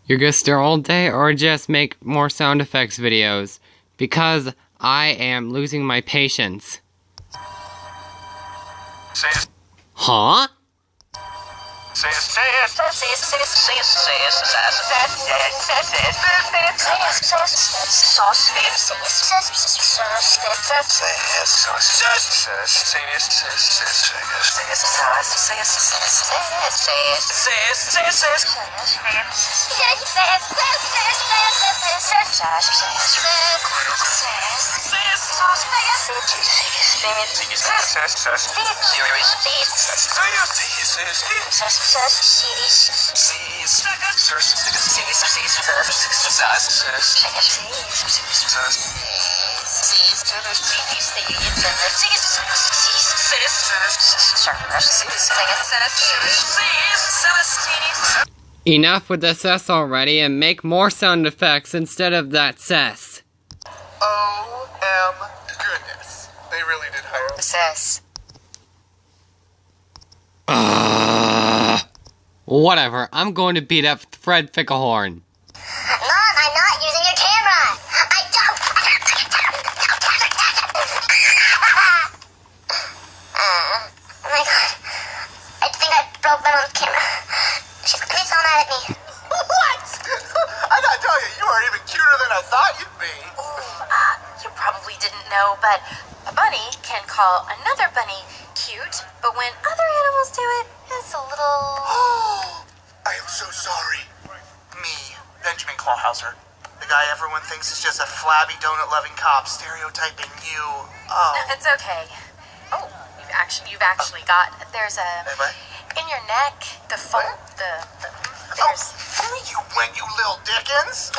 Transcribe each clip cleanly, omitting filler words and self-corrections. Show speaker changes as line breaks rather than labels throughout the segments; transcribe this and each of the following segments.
You're gonna stare all day or just make more sound effects videos? Because I am losing my patience. Huh? Enough with the cess already and make more sound effects instead of that cess.
O.M. goodness. They really did hire a cess.
Whatever, I'm going to beat up Fred Ficklehorn.
Mom, I'm not using your camera. I don't. Oh my god. I think I broke my mom's camera. She's gonna be so mad at me.
What? I gotta tell you, you are even cuter than I thought you'd be.
You probably didn't know, but a bunny can call another bunny cute, but when other animals do it, it's a little...
I am so sorry. Me, Benjamin Clawhauser. The guy everyone thinks is just a flabby donut-loving cop stereotyping you. Oh.
It's okay. Oh, you've actually got... There's a...
What?
In your neck, the fold... There's...
Oh, you went, you little Dickens.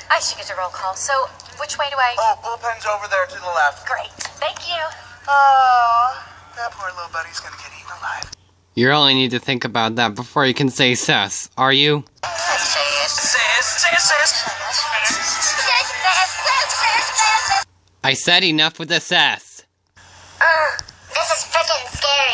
I should get a roll call. So, which way do I...
Oh, bullpen's over there to the left.
Great. Thank you.
Oh, that poor little buddy's gonna get eaten alive.
You only need to think about that before you can say cess, are you? I said enough with the cess.
This is frickin' scary.